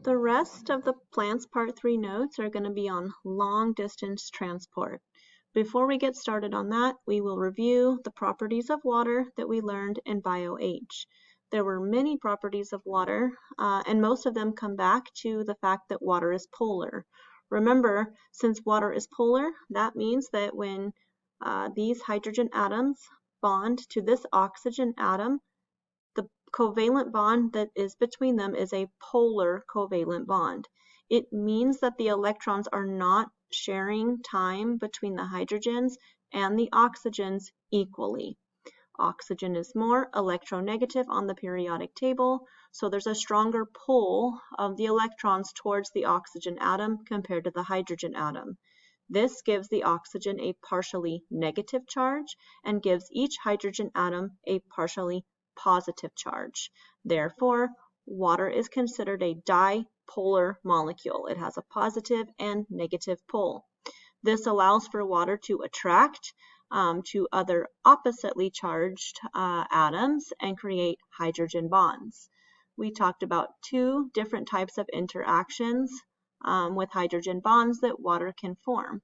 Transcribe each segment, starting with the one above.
The rest of the Plants Part 3 notes are going to be on long distance transport. Before we get started on that, we will review the properties of water that we learned in BioH. There were many properties of water, and most of them come back to the fact that water is polar. Remember, since water is polar, that means that when these hydrogen atoms bond to this oxygen atom, the covalent bond that is between them is a polar covalent bond. It means that the electrons are not sharing time between the hydrogens and the oxygens equally. Oxygen is more electronegative on the periodic table, so there's a stronger pull of the electrons towards the oxygen atom compared to the hydrogen atom. This gives the oxygen a partially negative charge and gives each hydrogen atom a partially positive charge. Therefore, water is considered a dipolar molecule. It has a positive and negative pull. This allows for water to attract to other oppositely charged atoms and create hydrogen bonds. We talked about two different types of interactions with hydrogen bonds that water can form.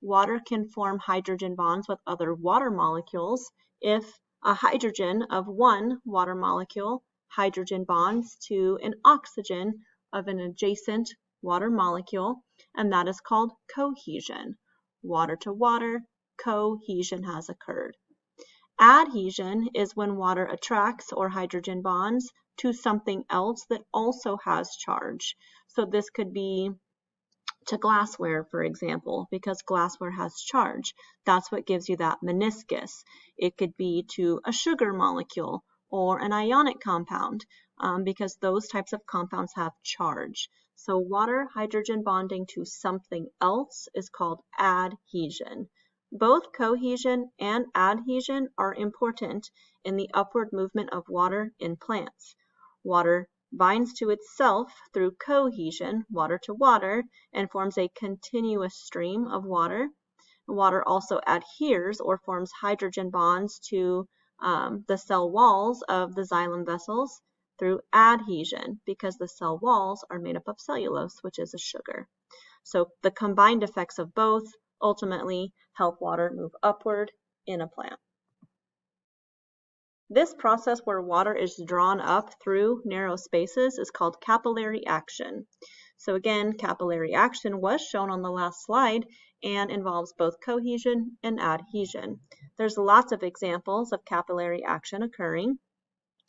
Water can form hydrogen bonds with other water molecules if a hydrogen of one water molecule hydrogen bonds to an oxygen of an adjacent water molecule, and that is called cohesion. Water to water, cohesion has occurred. Adhesion is when water attracts or hydrogen bonds to something else that also has charge. So this could be to glassware, for example, because glassware has charge. That's what gives you that meniscus. It could be to a sugar molecule or an ionic compound because those types of compounds have charge. So water hydrogen bonding to something else is called adhesion. Both cohesion and adhesion are important in the upward movement of water in plants. Water binds to itself through cohesion, water to water, and forms a continuous stream of water. Water also adheres or forms hydrogen bonds to the cell walls of the xylem vessels through adhesion because the cell walls are made up of cellulose, which is a sugar. So the combined effects of both ultimately help water move upward in a plant. This process where water is drawn up through narrow spaces is called capillary action. So again, capillary action was shown on the last slide and involves both cohesion and adhesion. There's lots of examples of capillary action occurring.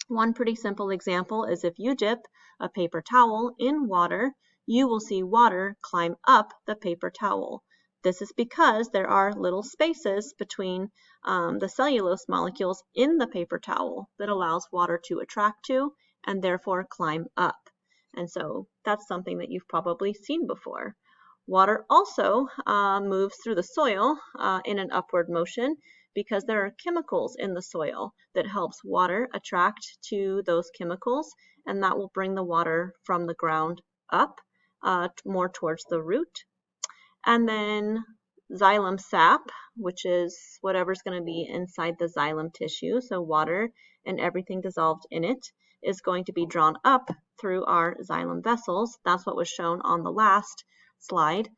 One pretty simple example is if you dip a paper towel in water, you will see water climb up the paper towel. This is because there are little spaces between the cellulose molecules in the paper towel that allows water to attract to and therefore climb up. And so that's something that you've probably seen before. Water also moves through the soil in an upward motion because there are chemicals in the soil that helps water attract to those chemicals, and that will bring the water from the ground up more towards the root. And then xylem sap, which is whatever's going to be inside the xylem tissue, so water and everything dissolved in it, is going to be drawn up through our xylem vessels. That's what was shown on the last slide,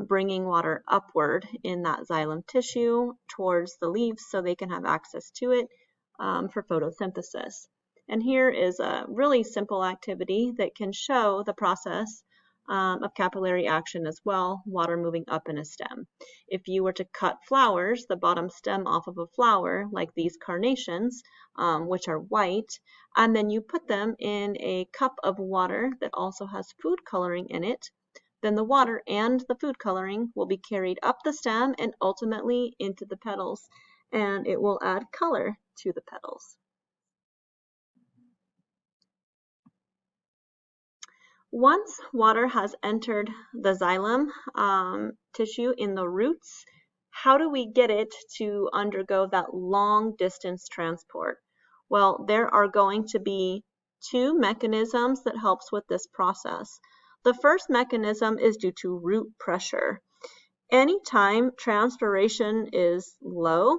bringing water upward in that xylem tissue towards the leaves so they can have access to it for photosynthesis. And here is a really simple activity that can show the process of capillary action as well, water moving up in a stem. If you were to cut flowers, the bottom stem off of a flower, like these carnations, which are white, and then you put them in a cup of water that also has food coloring in it, then the water and the food coloring will be carried up the stem and ultimately into the petals, and it will add color to the petals. Once water has entered the xylem tissue in the roots, how do we get it to undergo that long distance transport? Well, there are going to be two mechanisms that helps with this process. The first mechanism is due to root pressure. Anytime transpiration is low,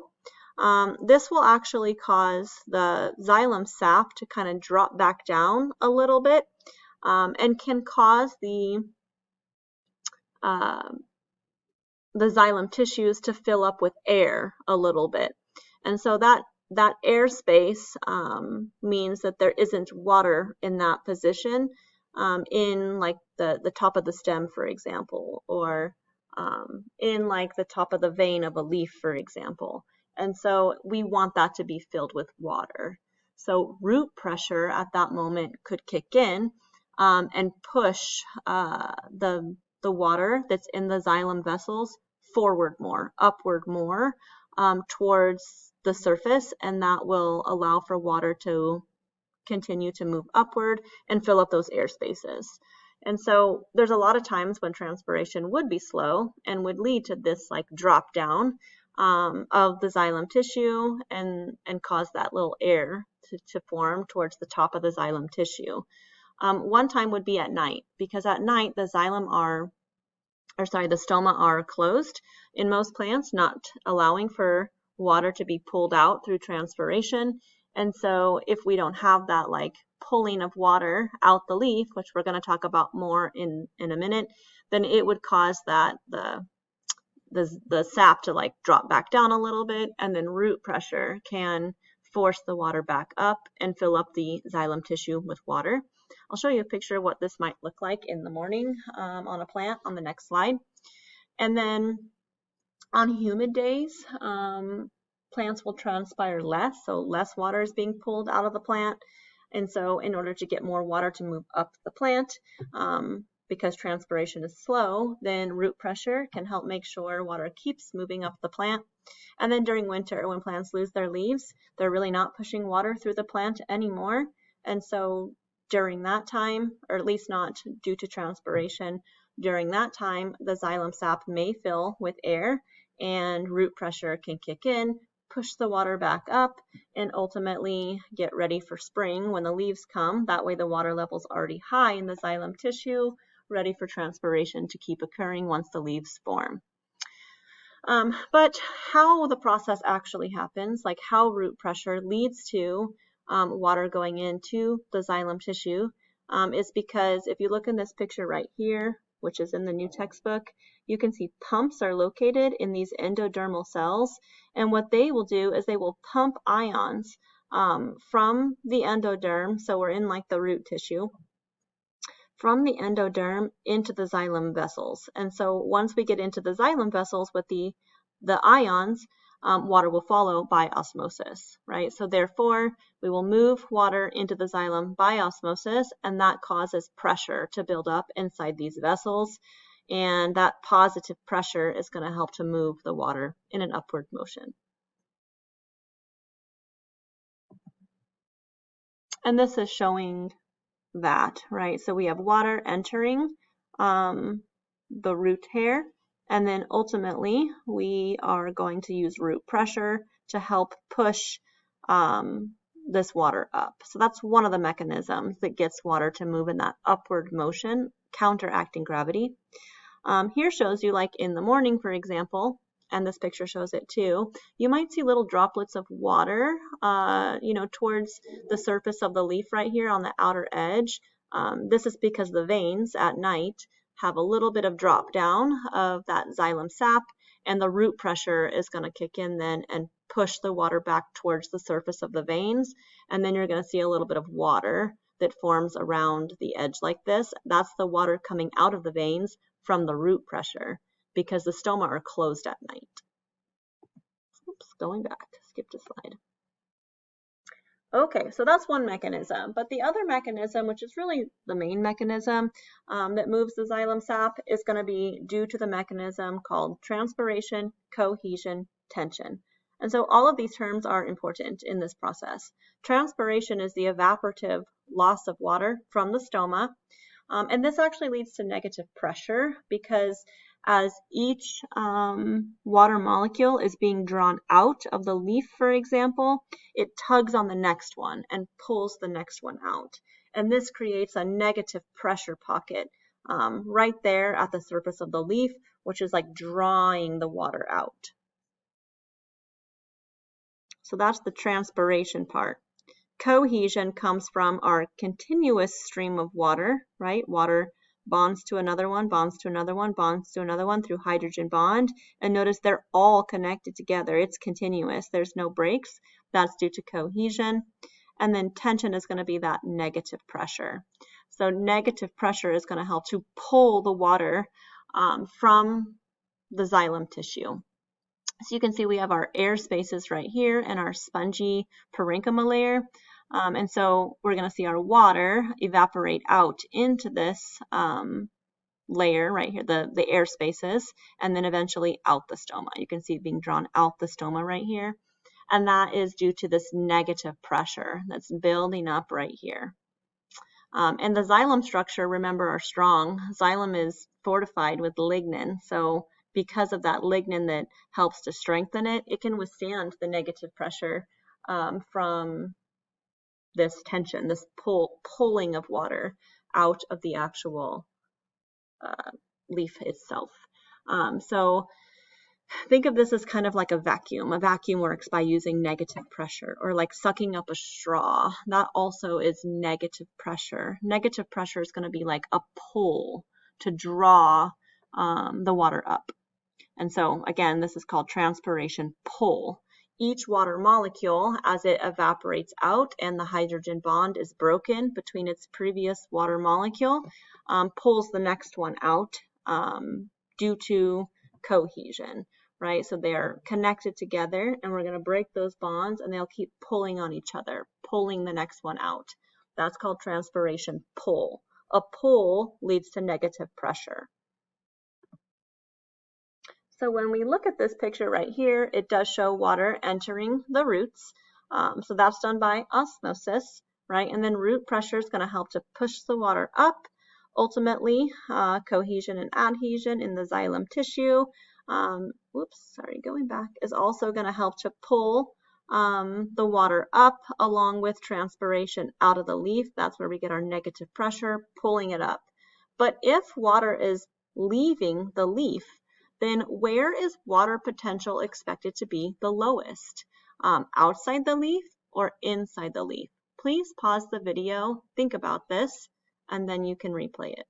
this will actually cause the xylem sap to kind of drop back down a little bit. and can cause the xylem tissues to fill up with air a little bit. And so that airspace means that there isn't water in that position in like the top of the stem, for example, or in like the top of the vein of a leaf, for example. And so we want that to be filled with water. So root pressure at that moment could kick in and push the water that's in the xylem vessels forward more, upward more, towards the surface, and that will allow for water to continue to move upward and fill up those air spaces. And so there's a lot of times when transpiration would be slow and would lead to this like drop down of the xylem tissue and cause that little air to form towards the top of the xylem tissue. One time would be at night, because at night the stoma are closed in most plants, not allowing for water to be pulled out through transpiration. And so if we don't have that like pulling of water out the leaf, which we're going to talk about more in a minute, then it would cause that the sap to like drop back down a little bit, and then root pressure can force the water back up and fill up the xylem tissue with water. I'll show you a picture of what this might look like in the morning on a plant on the next slide. And then on humid days, plants will transpire less, so less water is being pulled out of the plant. And so in order to get more water to move up the plant, because transpiration is slow, then root pressure can help make sure water keeps moving up the plant. And then during winter, when plants lose their leaves, they're really not pushing water through the plant anymore. And so during that time, or at least not due to transpiration, during that time, the xylem sap may fill with air and root pressure can kick in, push the water back up, and ultimately get ready for spring when the leaves come. That way the water level's already high in the xylem tissue, ready for transpiration to keep occurring once the leaves form. But how the process actually happens, like how root pressure leads to water going into the xylem tissue, is because if you look in this picture right here, which is in the new textbook, you can see pumps are located in these endodermal cells. And what they will do is they will pump ions from the endoderm, so we're in like the root tissue, from the endoderm into the xylem vessels. And so once we get into the xylem vessels with the ions, water will follow by osmosis, right? So therefore, we will move water into the xylem by osmosis, and that causes pressure to build up inside these vessels. And that positive pressure is going to help to move the water in an upward motion. And this is showing that, right? So we have water entering the root hair, and then ultimately we are going to use root pressure to help push this water up. So that's one of the mechanisms that gets water to move in that upward motion, counteracting gravity. Here shows you, like in the morning, for example, and this picture shows it too, you might see little droplets of water, towards the surface of the leaf right here on the outer edge. This is because the veins at night have a little bit of drop down of that xylem sap, and the root pressure is going to kick in then and push the water back towards the surface of the veins. And then you're going to see a little bit of water that forms around the edge like this. That's the water coming out of the veins from the root pressure, because the stoma are closed at night. Oops, going back, skipped a slide. Okay, so that's one mechanism, but the other mechanism, which is really the main mechanism that moves the xylem sap, is going to be due to the mechanism called transpiration, cohesion, tension. And so all of these terms are important in this process. Transpiration is the evaporative loss of water from the stoma, and this actually leads to negative pressure, because as each water molecule is being drawn out of the leaf, for example, it tugs on the next one and pulls the next one out. And this creates a negative pressure pocket right there at the surface of the leaf, which is like drawing the water out. So that's the transpiration part. Cohesion comes from our continuous stream of water, right? Water bonds to another one, bonds to another one, bonds to another one through hydrogen bond. And notice they're all connected together. It's continuous. There's no breaks. That's due to cohesion. And then tension is going to be that negative pressure. So negative pressure is going to help to pull the water from the xylem tissue. So you can see we have our air spaces right here and our spongy parenchyma layer. And so we're going to see our water evaporate out into this layer right here, the air spaces, and then eventually out the stoma. You can see it being drawn out the stoma right here. And that is due to this negative pressure that's building up right here. And the xylem structure, remember, are strong. Xylem is fortified with lignin. So because of that lignin that helps to strengthen it, it can withstand the negative pressure from this tension, this pulling of water out of the actual leaf itself. So think of this as kind of like a vacuum. A vacuum works by using negative pressure, or like sucking up a straw. That also is negative pressure. Negative pressure is going to be like a pull to draw the water up. And so again, this is called transpiration pull. Each water molecule, as it evaporates out and the hydrogen bond is broken between its previous water molecule, pulls the next one out due to cohesion, right? So they are connected together, and we're going to break those bonds, and they'll keep pulling on each other, pulling the next one out. That's called transpiration pull. A pull leads to negative pressure. So when we look at this picture right here, it does show water entering the roots. So that's done by osmosis, right? And then root pressure is going to help to push the water up. Ultimately, cohesion and adhesion in the xylem tissue, is also going to help to pull the water up along with transpiration out of the leaf. That's where we get our negative pressure, pulling it up. But if water is leaving the leaf, then where is water potential expected to be the lowest? Outside the leaf or inside the leaf? Please pause the video, think about this, and then you can replay it.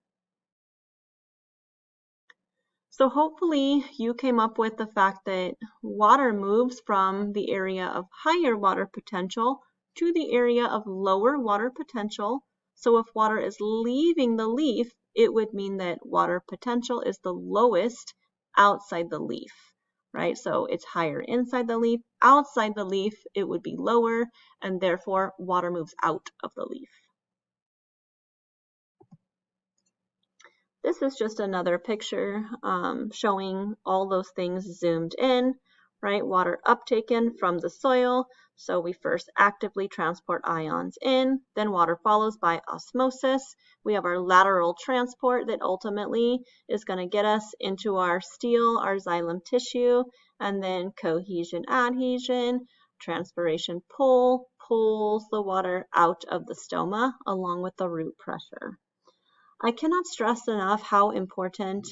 So hopefully you came up with the fact that water moves from the area of higher water potential to the area of lower water potential. So if water is leaving the leaf, it would mean that water potential is the lowest outside the leaf, right? So it's higher inside the leaf. Outside the leaf, it would be lower, and therefore water moves out of the leaf. This is just another picture showing all those things zoomed in, right? Water uptaken from the soil. So we first actively transport ions in, then water follows by osmosis. We have our lateral transport that ultimately is going to get us into our stele, our xylem tissue, and then cohesion, adhesion, transpiration pull, pulls the water out of the stoma along with the root pressure. I cannot stress enough how important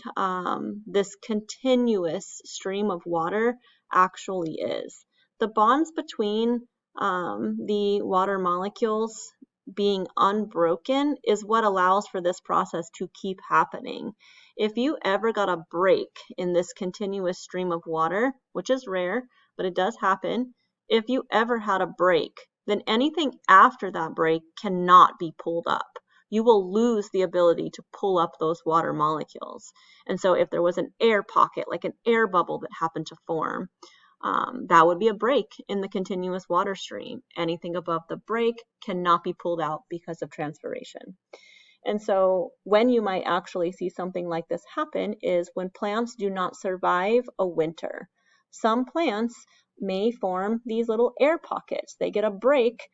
this continuous stream of water actually is. The bonds between the water molecules being unbroken is what allows for this process to keep happening. If you ever got a break in this continuous stream of water, which is rare, but it does happen, if you ever had a break, then anything after that break cannot be pulled up. You will lose the ability to pull up those water molecules. And so if there was an air pocket, like an air bubble that happened to form, that would be a break in the continuous water stream. Anything above the break cannot be pulled out because of transpiration. And so when you might actually see something like this happen is when plants do not survive a winter. Some plants may form these little air pockets. They get a break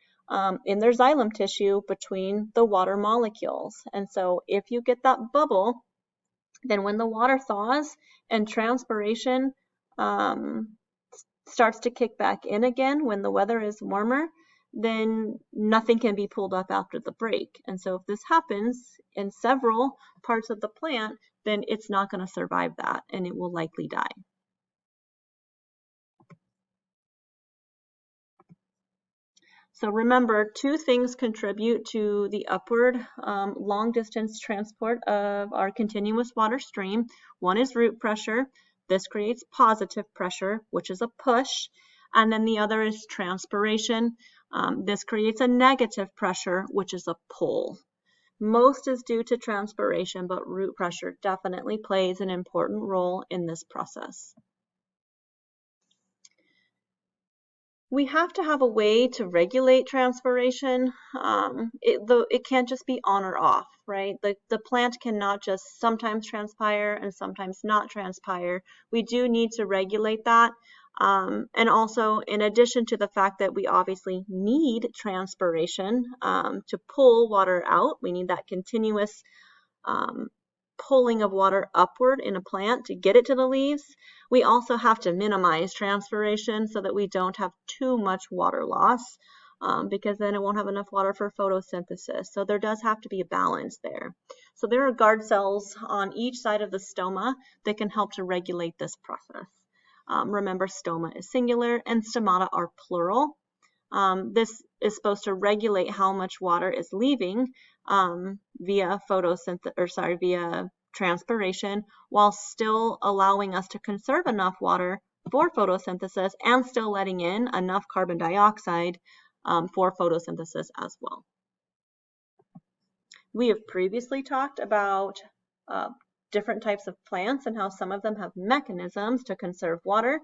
in their xylem tissue between the water molecules. And so if you get that bubble, then when the water thaws and transpiration starts to kick back in again when the weather is warmer, then nothing can be pulled up after the break. And so if this happens in several parts of the plant, then it's not going to survive that and it will likely die. So remember, two things contribute to the upward long distance transport of our continuous water stream. One is root pressure. This creates positive pressure, which is a push. And then the other is transpiration. This creates a negative pressure, which is a pull. Most is due to transpiration, but root pressure definitely plays an important role in this process. We have to have a way to regulate transpiration. It can't just be on or off, right? The plant cannot just sometimes transpire and sometimes not transpire. We do need to regulate that. And also, in addition to the fact that we obviously need transpiration to pull water out, we need that continuous pulling of water upward in a plant to get it to the leaves. We also have to minimize transpiration so that we don't have too much water loss because then it won't have enough water for photosynthesis. So there does have to be a balance there. So there are guard cells on each side of the stoma that can help to regulate this process. Remember, stoma is singular and stomata are plural. This is supposed to regulate how much water is leaving via transpiration, while still allowing us to conserve enough water for photosynthesis and still letting in enough carbon dioxide for photosynthesis as well. We have previously talked about different types of plants and how some of them have mechanisms to conserve water.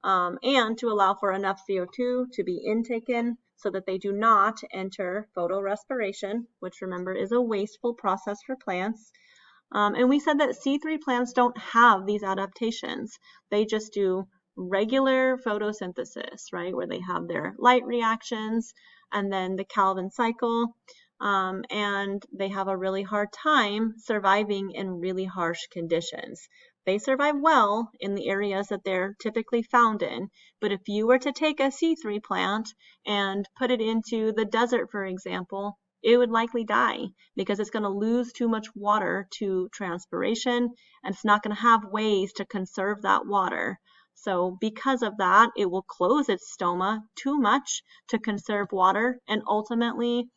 And to allow for enough CO2 to be intaken so that they do not enter photorespiration, which remember is a wasteful process for plants. And we said that C3 plants don't have these adaptations. They just do regular photosynthesis, right, where they have their light reactions and then the Calvin cycle. And they have a really hard time surviving in really harsh conditions. They survive well in the areas that they're typically found in, but if you were to take a C3 plant and put it into the desert, for example, it would likely die because it's going to lose too much water to transpiration and it's not going to have ways to conserve that water. So because of that, it will close its stoma too much to conserve water, and ultimately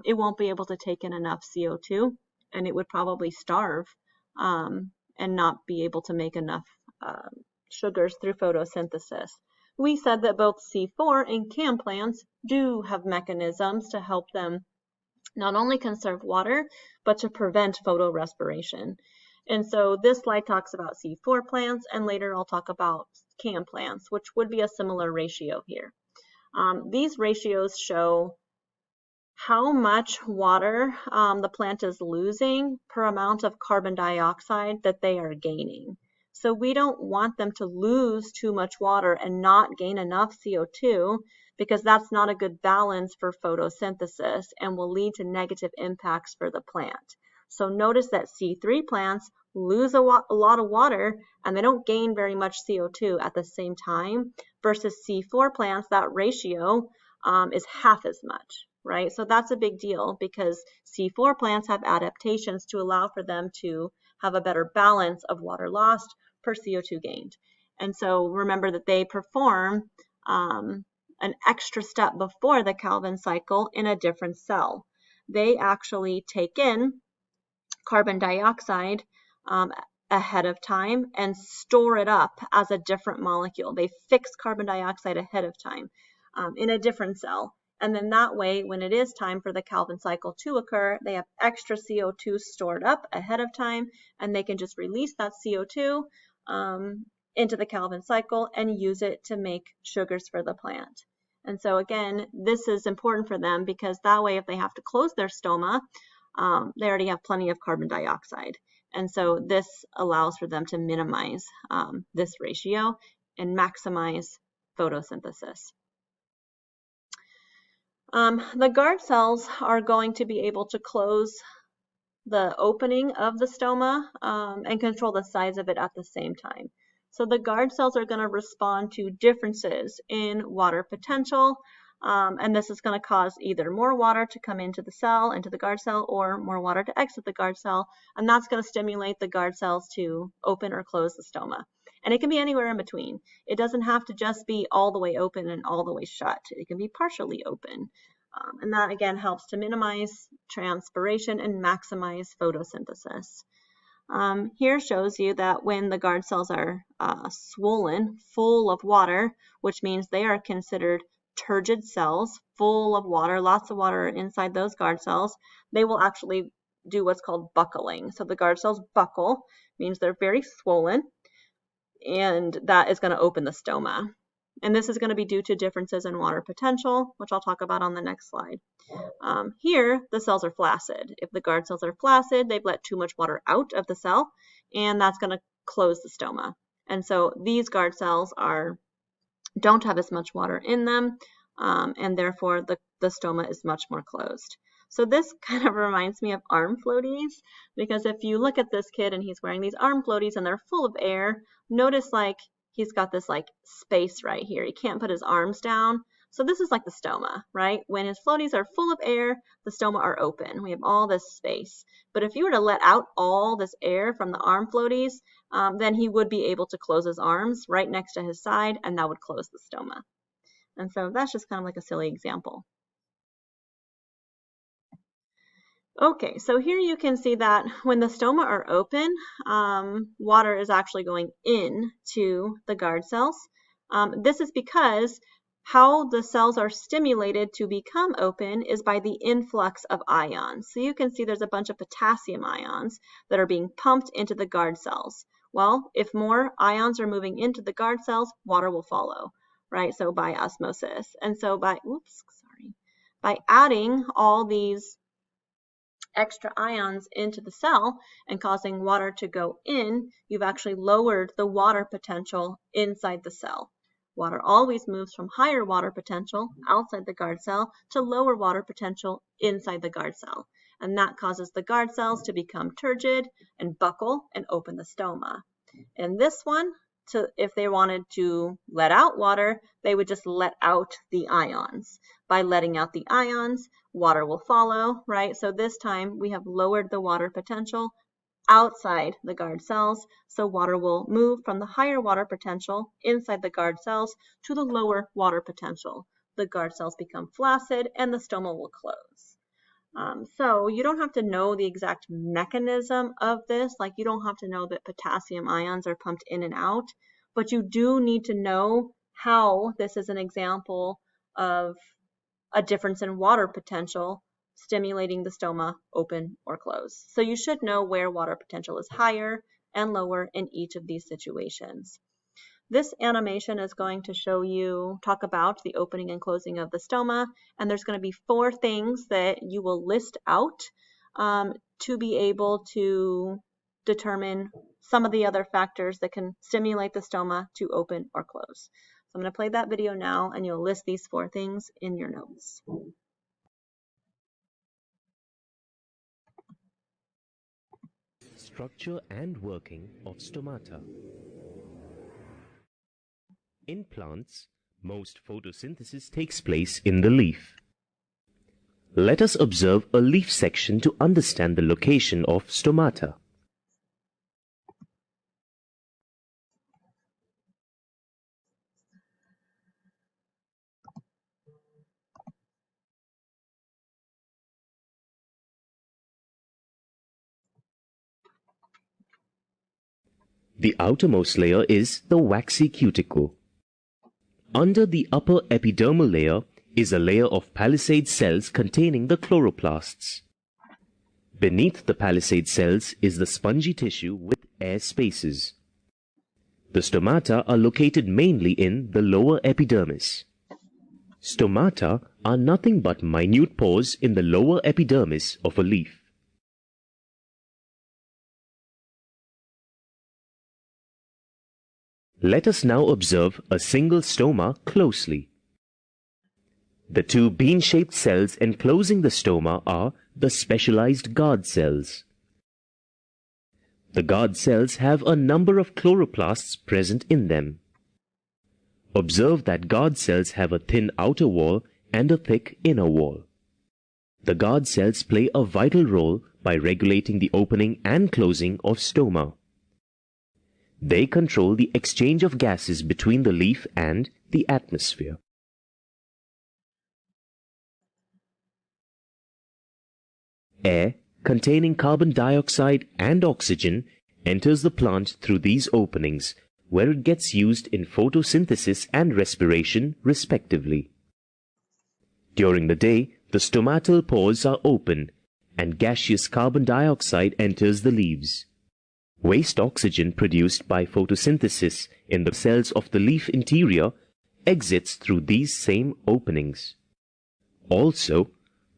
it won't be able to take in enough CO2 and it would probably starve and not be able to make enough sugars through photosynthesis. We said that both C4 and CAM plants do have mechanisms to help them not only conserve water, but to prevent photorespiration. And so this slide talks about C4 plants, and later I'll talk about CAM plants, which would be a similar ratio here. These ratios show how much water the plant is losing per amount of carbon dioxide that they are gaining. So we don't want them to lose too much water and not gain enough CO2 because that's not a good balance for photosynthesis and will lead to negative impacts for the plant. So notice that C3 plants lose a lot of water and they don't gain very much CO2 at the same time versus C4 plants, that ratio is half as much. Right? So that's a big deal because C4 plants have adaptations to allow for them to have a better balance of water lost per CO2 gained. And so remember that they perform an extra step before the Calvin cycle in a different cell. They actually take in carbon dioxide ahead of time and store it up as a different molecule. They fix carbon dioxide ahead of time in a different cell. And then that way, when it is time for the Calvin cycle to occur, they have extra CO2 stored up ahead of time, and they can just release that CO2 into the Calvin cycle and use it to make sugars for the plant. And so again, this is important for them because that way, if they have to close their stoma, they already have plenty of carbon dioxide. And so this allows for them to minimize this ratio and maximize photosynthesis. The guard cells are going to be able to close the opening of the stoma and control the size of it at the same time. So the guard cells are going to respond to differences in water potential, and this is going to cause either more water to come into the cell, into the guard cell, or more water to exit the guard cell, and that's going to stimulate the guard cells to open or close the stoma. And it can be anywhere in between. It doesn't have to just be all the way open and all the way shut. It can be partially open. And that again helps to minimize transpiration and maximize photosynthesis. Here shows you that when the guard cells are swollen, full of water, which means they are considered turgid cells, full of water, lots of water inside those guard cells, they will actually do what's called buckling. So the guard cells buckle, means they're very swollen, and that is going to open the stoma. And this is going to be due to differences in water potential, which I'll talk about on the next slide. Here, the cells are flaccid. If the guard cells are flaccid, they've let too much water out of the cell, and that's going to close the stoma. And so these guard cells don't have as much water in them, and therefore the stoma is much more closed. So this kind of reminds me of arm floaties, because if you look at this kid and he's wearing these arm floaties and they're full of air, notice like he's got this like space right here. He can't put his arms down. So this is like the stoma, right? When his floaties are full of air, the stoma are open. We have all this space. But if you were to let out all this air from the arm floaties, then he would be able to close his arms right next to his side, and that would close the stoma. And so that's just kind of like a silly example. Okay, so here you can see that when the stoma are open, water is actually going in to the guard cells. This is because how the cells are stimulated to become open is by the influx of ions. So you can see there's a bunch of potassium ions that are being pumped into the guard cells. Well, if more ions are moving into the guard cells, water will follow, right? So by osmosis. And so by adding all these extra ions into the cell and causing water to go in, you've actually lowered the water potential inside the cell. Water always moves from higher water potential outside the guard cell to lower water potential inside the guard cell. And that causes the guard cells to become turgid and buckle and open the stoma. In this one, if they wanted to let out water, they would just let out the ions. By letting out the ions, water will follow, right? So this time we have lowered the water potential outside the guard cells, so water will move from the higher water potential inside the guard cells to the lower water potential. The guard cells become flaccid and the stoma will close. So you don't have to know the exact mechanism of this, like you don't have to know that potassium ions are pumped in and out, but you do need to know how this is an example of a difference in water potential stimulating the stoma open or close. So you should know where water potential is higher and lower in each of these situations. This animation is going to talk about the opening and closing of the stoma, and there's going to be 4 things that you will list out to be able to determine some of the other factors that can stimulate the stoma to open or close. So I'm going to play that video now, and you'll list these 4 things in your notes. Structure and working of stomata. In plants, most photosynthesis takes place in the leaf. Let us observe a leaf section to understand the location of stomata. The outermost layer is the waxy cuticle. Under the upper epidermal layer is a layer of palisade cells containing the chloroplasts. Beneath the palisade cells is the spongy tissue with air spaces. The stomata are located mainly in the lower epidermis. Stomata are nothing but minute pores in the lower epidermis of a leaf. Let us now observe a single stoma closely. The 2 bean-shaped cells enclosing the stoma are the specialized guard cells. The guard cells have a number of chloroplasts present in them. Observe that guard cells have a thin outer wall and a thick inner wall. The guard cells play a vital role by regulating the opening and closing of stoma. They control the exchange of gases between the leaf and the atmosphere. Air containing carbon dioxide and oxygen enters the plant through these openings, where it gets used in photosynthesis and respiration, respectively. During the day, the stomatal pores are open, and gaseous carbon dioxide enters the leaves. Waste oxygen produced by photosynthesis in the cells of the leaf interior exits through these same openings. Also,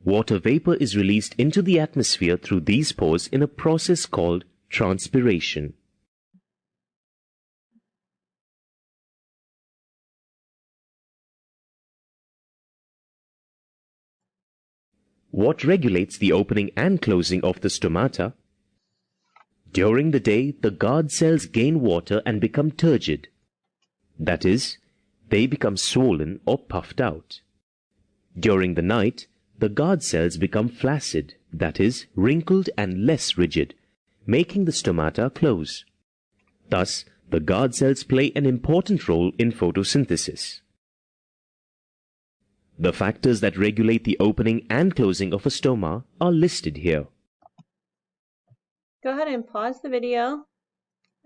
water vapor is released into the atmosphere through these pores in a process called transpiration. What regulates the opening and closing of the stomata? During the day, the guard cells gain water and become turgid. That is, they become swollen or puffed out. During the night, the guard cells become flaccid, that is, wrinkled and less rigid, making the stomata close. Thus, the guard cells play an important role in photosynthesis. The factors that regulate the opening and closing of a stoma are listed here. Go ahead and pause the video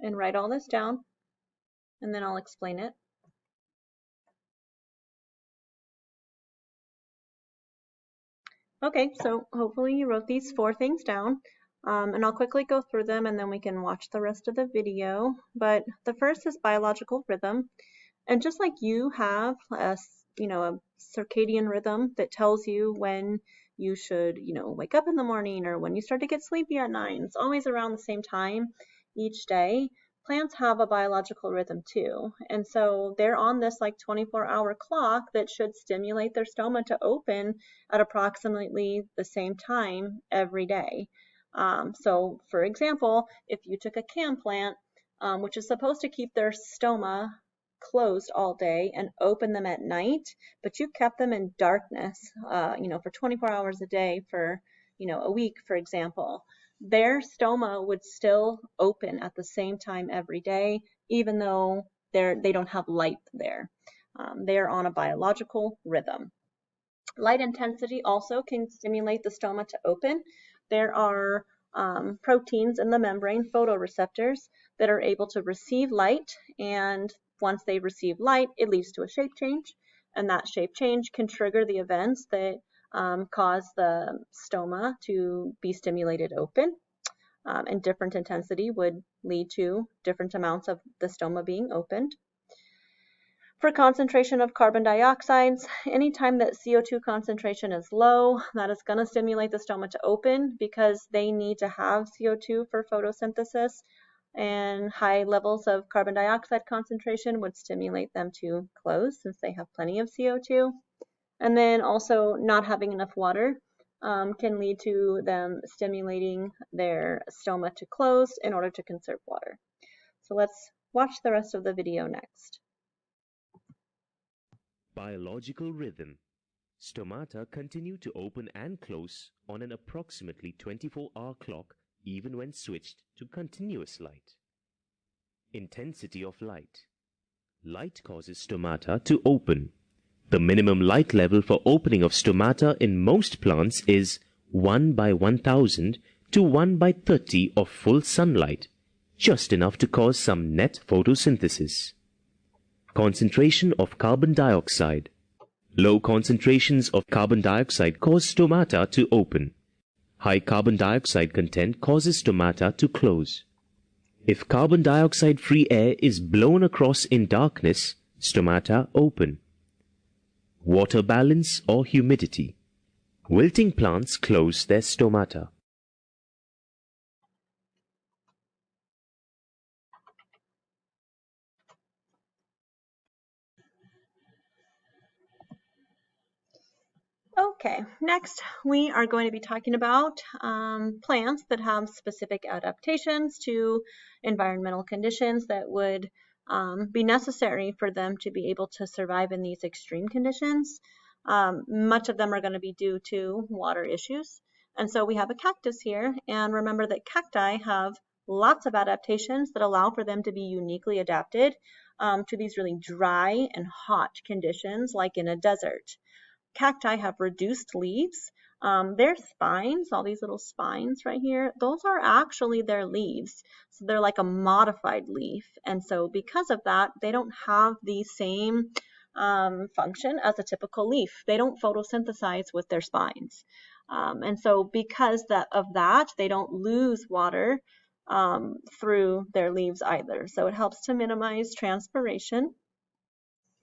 and write all this down, and then I'll explain it. Okay, so hopefully you wrote these 4 things down, and I'll quickly go through them and then we can watch the rest of the video. But the first is biological rhythm. And just like you have a circadian rhythm that tells you when you should, wake up in the morning or when you start to get sleepy at night, it's always around the same time each day. Plants have a biological rhythm too. And so they're on this 24-hour clock that should stimulate their stoma to open at approximately the same time every day. So for example, if you took a cam plant, which is supposed to keep their stoma closed all day and open them at night, but you kept them in darkness, for 24 hours a day for, a week, for example, their stoma would still open at the same time every day, even though they don't have light there. They're on a biological rhythm. Light intensity also can stimulate the stoma to open. There are proteins in the membrane, photoreceptors, that are able to receive light, and once they receive light, it leads to a shape change, and that shape change can trigger the events that cause the stoma to be stimulated open, and different intensity would lead to different amounts of the stoma being opened. For concentration of carbon dioxides, anytime that CO2 concentration is low, that is going to stimulate the stoma to open because they need to have CO2 for photosynthesis, and high levels of carbon dioxide concentration would stimulate them to close since they have plenty of CO2. And then also not having enough water can lead to them stimulating their stoma to close in order to conserve water. So let's watch the rest of the video next. Biological rhythm. Stomata continue to open and close on an approximately 24-hour clock even when switched to continuous light. Intensity of light. Light causes stomata to open. The minimum light level for opening of stomata in most plants is 1 by 1000 to 1 by 30 of full sunlight, just enough to cause some net photosynthesis. Concentration of carbon dioxide. Low concentrations of carbon dioxide cause stomata to open. High carbon dioxide content causes stomata to close. If carbon dioxide-free air is blown across in darkness, stomata open. Water balance or humidity. Wilting plants close their stomata. Okay, next we are going to be talking about plants that have specific adaptations to environmental conditions that would be necessary for them to be able to survive in these extreme conditions. Much of them are going to be due to water issues. And so we have a cactus here, and remember that cacti have lots of adaptations that allow for them to be uniquely adapted to these really dry and hot conditions like in a desert. Cacti have reduced leaves. Their spines, all these little spines right here, those are actually their leaves. So they're like a modified leaf. And so because of that, they don't have the same function as a typical leaf. They don't photosynthesize with their spines. And so because of that, they don't lose water through their leaves either. So it helps to minimize transpiration.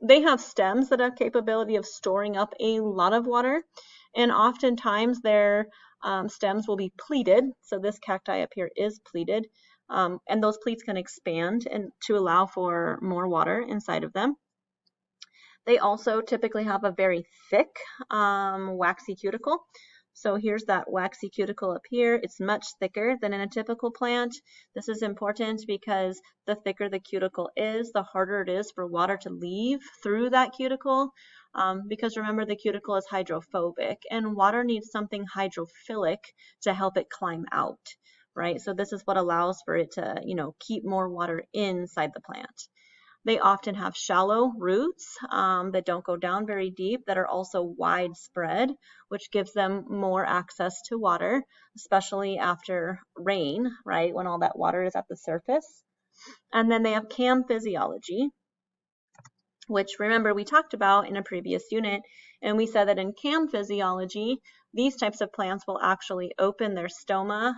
They have stems that have capability of storing up a lot of water, and oftentimes their stems will be pleated. So this cacti up here is pleated, and those pleats can expand and to allow for more water inside of them. They also typically have a very thick waxy cuticle. So here's that waxy cuticle up here. It's much thicker than in a typical plant. This is important because the thicker the cuticle is, the harder it is for water to leave through that cuticle. Because remember, the cuticle is hydrophobic and water needs something hydrophilic to help it climb out, right? So this is what allows for it to, keep more water inside the plant. They often have shallow roots that don't go down very deep, that are also widespread, which gives them more access to water, especially after rain, right, when all that water is at the surface. And then they have cam physiology, which remember we talked about in a previous unit, and we said that in cam physiology, these types of plants will actually open their stoma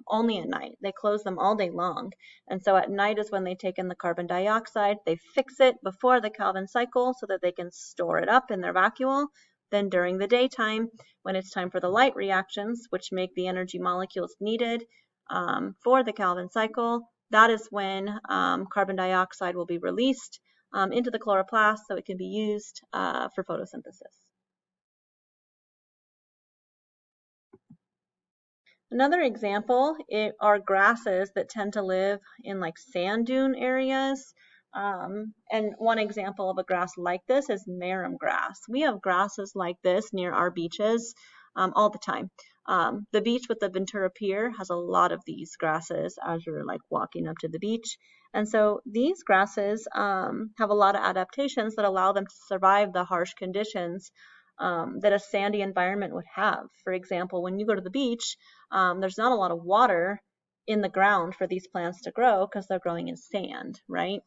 only at night. They close them all day long. And so at night is when they take in the carbon dioxide. They fix it before the Calvin cycle so that they can store it up in their vacuole. Then during the daytime, when it's time for the light reactions, which make the energy molecules needed for the Calvin cycle, that is when carbon dioxide will be released into the chloroplast so it can be used for photosynthesis. Another example are grasses that tend to live in like sand dune areas. And one example of a grass like this is marram grass. We have grasses like this near our beaches all the time. The beach with the Ventura Pier has a lot of these grasses as you're like walking up to the beach. And so these grasses have a lot of adaptations that allow them to survive the harsh conditions that a sandy environment would have. For example, when you go to the beach, there's not a lot of water in the ground for these plants to grow because they're growing in sand, right?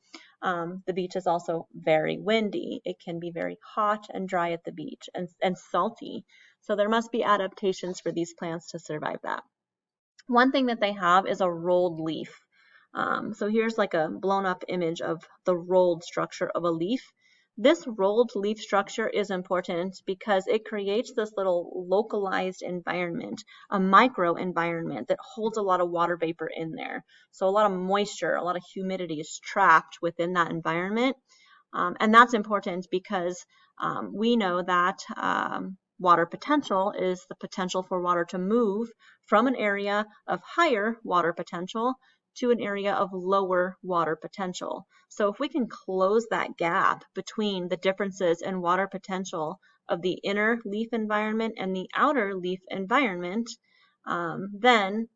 The beach is also very windy. It can be very hot and dry at the beach and salty. So there must be adaptations for these plants to survive that. One thing that they have is a rolled leaf. So here's like a blown up image of the rolled structure of a leaf. This rolled leaf structure is important because it creates this little localized environment, a micro environment that holds a lot of water vapor in there. So a lot of moisture, a lot of humidity is trapped within that environment. And that's important because we know that water potential is the potential for water to move from an area of higher water potential to an area of lower water potential. So if we can close that gap between the differences in water potential of the inner leaf environment and the outer leaf environment, then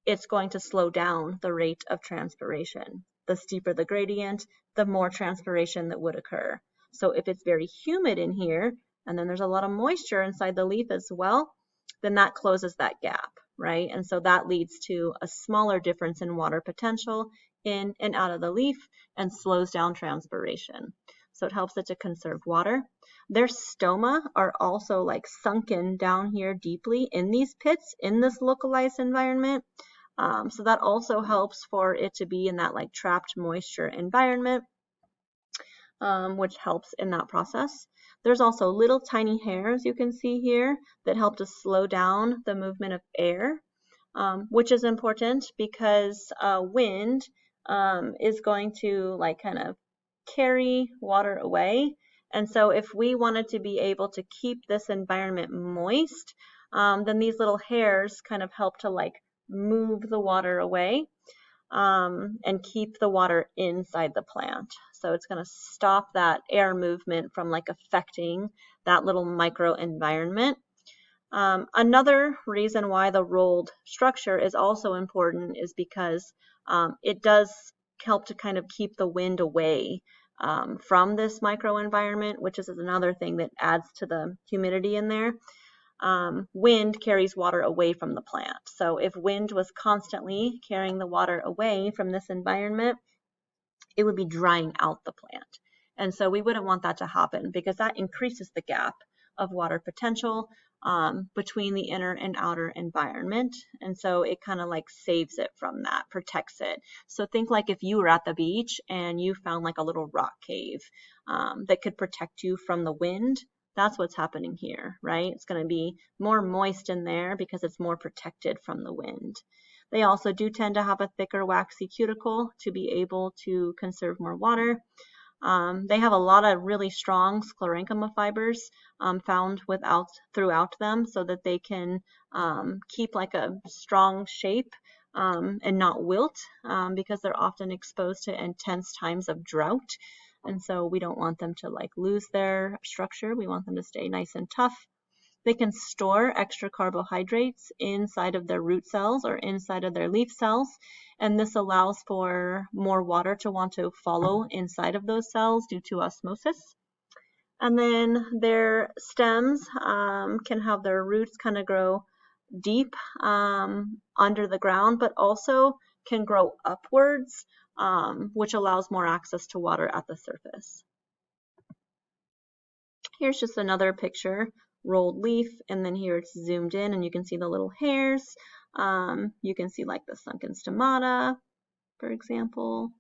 it's going to slow down the rate of transpiration. The steeper the gradient, the more transpiration that would occur. So if it's very humid in here, and then there's a lot of moisture inside the leaf as well, then that closes that gap, right? And so that leads to a smaller difference in water potential in and out of the leaf and slows down transpiration. So it helps it to conserve water. Their stoma are also like sunken down here deeply in these pits in this localized environment. So that also helps for it to be in that like trapped moisture environment, which helps in that process. There's also little tiny hairs you can see here that help to slow down the movement of air, which is important because wind is going to like kind of carry water away. And so if we wanted to be able to keep this environment moist, then these little hairs kind of help to like move the water away and keep the water inside the plant. So it's going to stop that air movement from like affecting that little micro environment. Another reason why the rolled structure is also important is because it does help to kind of keep the wind away from this microenvironment, which is another thing that adds to the humidity in there. Wind carries water away from the plant. So if wind was constantly carrying the water away from this environment, it would be drying out the plant. And so we wouldn't want that to happen because that increases the gap of water potential between the inner and outer environment. And so it kind of like saves it from that, protects it. So think like if you were at the beach and you found like a little rock cave that could protect you from the wind. That's what's happening here, right? It's going to be more moist in there because it's more protected from the wind. They also do tend to have a thicker waxy cuticle to be able to conserve more water. They have a lot of really strong sclerenchyma fibers found throughout them so that they can keep like a strong shape and not wilt because they're often exposed to intense times of drought. And so we don't want them to like lose their structure. We want them to stay nice and tough. They can store extra carbohydrates inside of their root cells or inside of their leaf cells, and this allows for more water to want to follow inside of those cells due to osmosis. And then their stems can have their roots kind of grow deep under the ground, but also can grow upwards, which allows more access to water at the surface. Here's just another picture, rolled leaf, and then here it's zoomed in and you can see the little hairs. You can see like the sunken stomata, for example.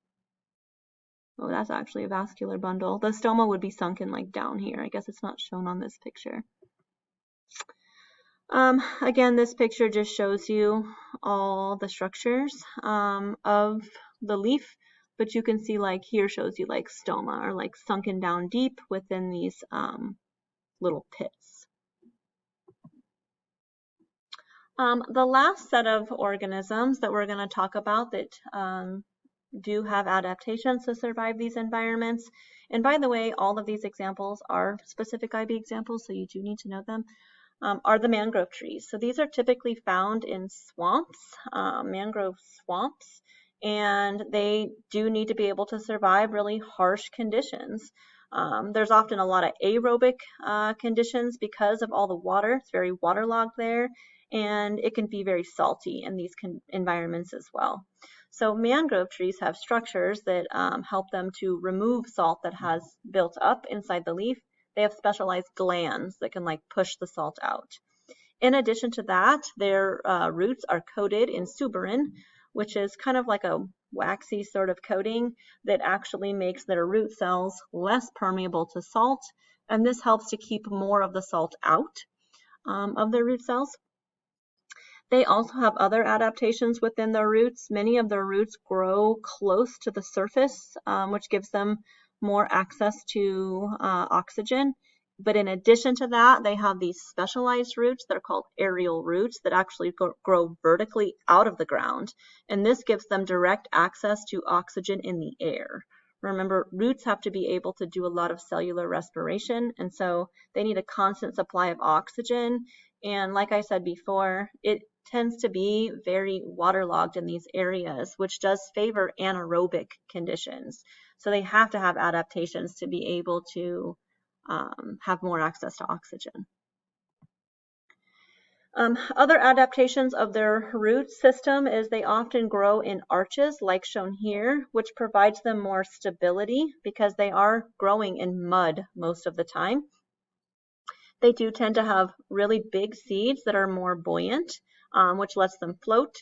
Oh, that's actually a vascular bundle. The stoma would be sunken like down here. I guess it's not shown on this picture. Again, this picture just shows you all the structures of the leaf, but you can see like here shows you like stoma or like sunken down deep within these little pits. The last set of organisms that we're going to talk about that do have adaptations to survive these environments, and by the way, all of these examples are specific IB examples, so you do need to know them, are the mangrove trees. So these are typically found in swamps, mangrove swamps, and they do need to be able to survive really harsh conditions. There's often a lot of aerobic conditions because of all the water. It's very waterlogged there, and it can be very salty in these environments as well. So mangrove trees have structures that help them to remove salt that has built up inside the leaf. They have specialized glands that can like push the salt out. In addition to that, their roots are coated in suberin, which is kind of like a waxy sort of coating that actually makes their root cells less permeable to salt, and this helps to keep more of the salt out of their root cells. They also have other adaptations within their roots. Many of their roots grow close to the surface, which gives them more access to oxygen. But in addition to that, they have these specialized roots that are called aerial roots that actually grow vertically out of the ground. And this gives them direct access to oxygen in the air. Remember, roots have to be able to do a lot of cellular respiration, and so they need a constant supply of oxygen. And like I said before, it tends to be very waterlogged in these areas, which does favor anaerobic conditions. So they have to have adaptations to be able to have more access to oxygen. Other adaptations of their root system is they often grow in arches like shown here, which provides them more stability because they are growing in mud most of the time. They do tend to have really big seeds that are more buoyant, which lets them float.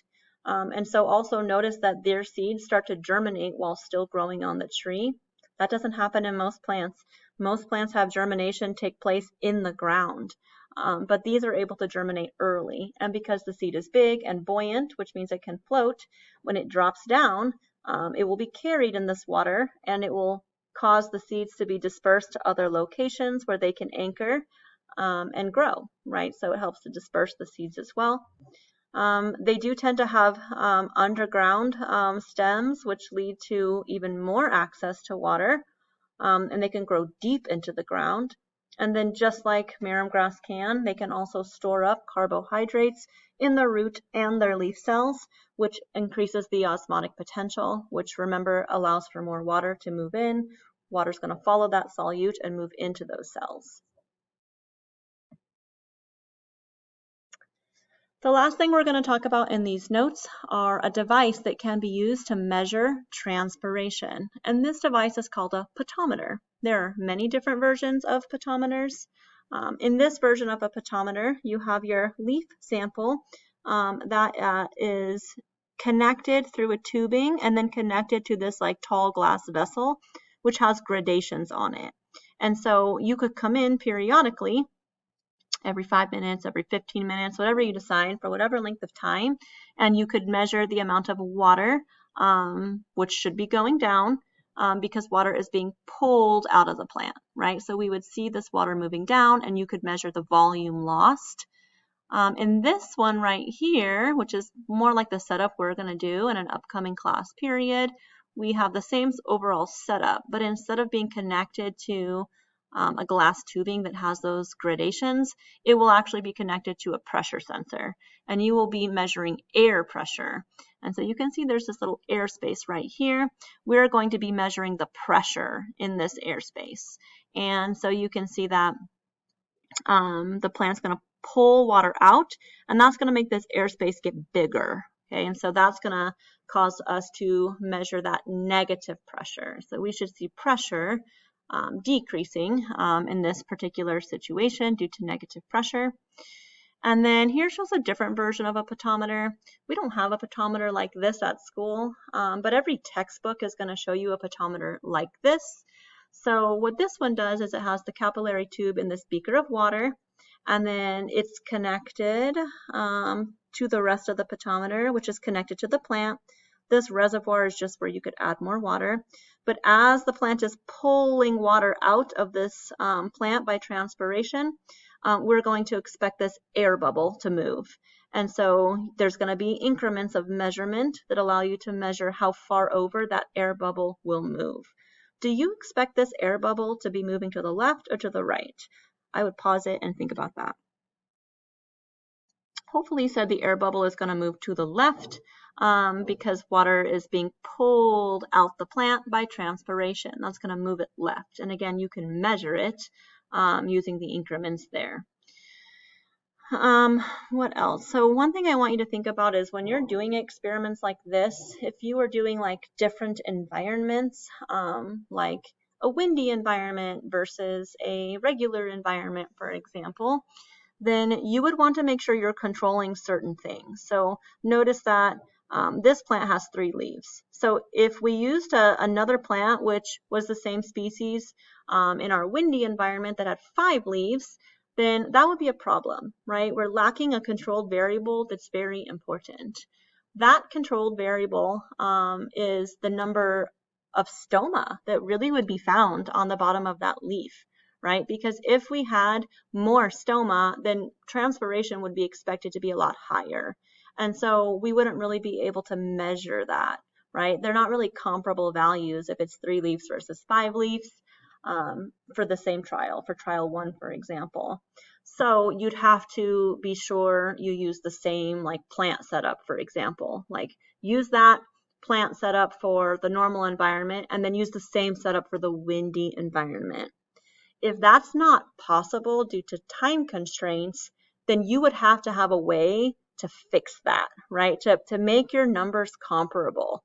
And so also notice that their seeds start to germinate while still growing on the tree. That doesn't happen in most plants. Most plants have germination take place in the ground, but these are able to germinate early. And because the seed is big and buoyant, which means it can float, when it drops down, it will be carried in this water and it will cause the seeds to be dispersed to other locations where they can anchor and grow, right? So it helps to disperse the seeds as well. They do tend to have underground stems, which lead to even more access to water, and they can grow deep into the ground. And then just like marram grass can, they can also store up carbohydrates in their root and their leaf cells, which increases the osmotic potential, which remember allows for more water to move in. Water's going to follow that solute and move into those cells. The last thing we're going to talk about in these notes are a device that can be used to measure transpiration. And this device is called a potometer. There are many different versions of potometers. In this version of a potometer, you have your leaf sample that is connected through a tubing and then connected to this like tall glass vessel, which has gradations on it. And so you could come in periodically every 5 minutes, every 15 minutes, whatever you decide for whatever length of time. And you could measure the amount of water, which should be going down because water is being pulled out of the plant, right? So we would see this water moving down and you could measure the volume lost. In this one right here, which is more like the setup we're going to do in an upcoming class period, we have the same overall setup, but instead of being connected to a glass tubing that has those gradations, it will actually be connected to a pressure sensor, and you will be measuring air pressure. And so you can see there's this little airspace right here. We're going to be measuring the pressure in this airspace. And so you can see that the plant's going to pull water out, and that's going to make this airspace get bigger. Okay, and so that's going to cause us to measure that negative pressure. So we should see pressure decreasing in this particular situation due to negative pressure. And then here shows a different version of a potometer. We don't have a potometer like this at school, but every textbook is going to show you a potometer like this. So what this one does is it has the capillary tube in this beaker of water, and then it's connected to the rest of the potometer, which is connected to the plant. This reservoir is just where you could add more water. But as the plant is pulling water out of this plant by transpiration, we're going to expect this air bubble to move. And so there's going to be increments of measurement that allow you to measure how far over that air bubble will move. Do you expect this air bubble to be moving to the left or to the right? I would pause it and think about that. Hopefully you said the air bubble is going to move to the left because water is being pulled out the plant by transpiration. That's going to move it left. And again, you can measure it using the increments there. What else? So one thing I want you to think about is when you're doing experiments like this, if you are doing like different environments, like a windy environment versus a regular environment, for example, then you would want to make sure you're controlling certain things. So notice that this plant has 3 leaves. So if we used another plant, which was the same species in our windy environment that had 5 leaves, then that would be a problem, right? We're lacking a controlled variable that's very important. That controlled variable is the number of stoma that really would be found on the bottom of that leaf, right? Because if we had more stoma, then transpiration would be expected to be a lot higher. And so we wouldn't really be able to measure that, right? They're not really comparable values if it's 3 leaves versus 5 leaves for the same trial, for trial 1, for example. So you'd have to be sure you use the same like plant setup, for example, like use that plant setup for the normal environment and then use the same setup for the windy environment. If that's not possible due to time constraints, then you would have to have a way to fix that, right? To make your numbers comparable.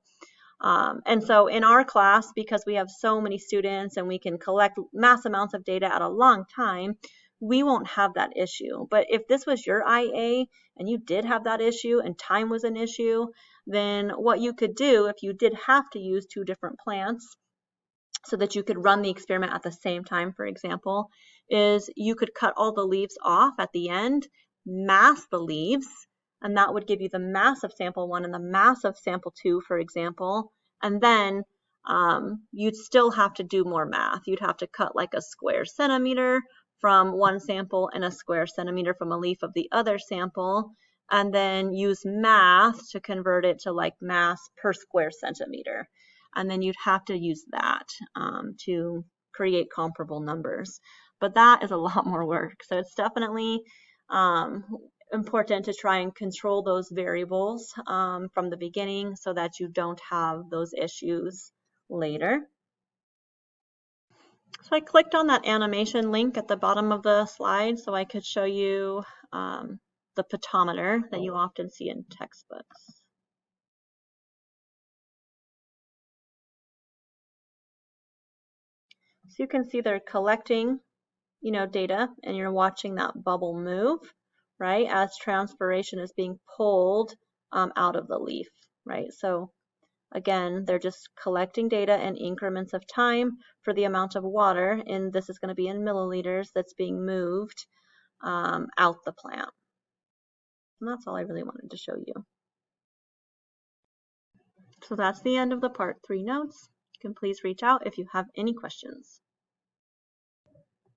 And so in our class, because we have so many students and we can collect mass amounts of data at a long time, we won't have that issue. But if this was your IA and you did have that issue and time was an issue, then what you could do if you did have to use 2 different plants so that you could run the experiment at the same time, for example, is you could cut all the leaves off at the end, mass the leaves, and that would give you the mass of sample 1 and the mass of sample 2, for example, and then you'd still have to do more math. You'd have to cut like a square centimeter from one sample and a square centimeter from a leaf of the other sample, and then use math to convert it to like mass per square centimeter. And then you'd have to use that to create comparable numbers. but that is a lot more work. So it's definitely important to try and control those variables from the beginning so that you don't have those issues later. So I clicked on that animation link at the bottom of the slide so I could show you the pedometer that you often see in textbooks. So you can see they're collecting, data, and you're watching that bubble move, right, as transpiration is being pulled out of the leaf, right? So again, they're just collecting data in increments of time for the amount of water, and this is going to be in milliliters, that's being moved out the plant. And that's all I really wanted to show you. So that's the end of the part 3 notes. You can please reach out if you have any questions.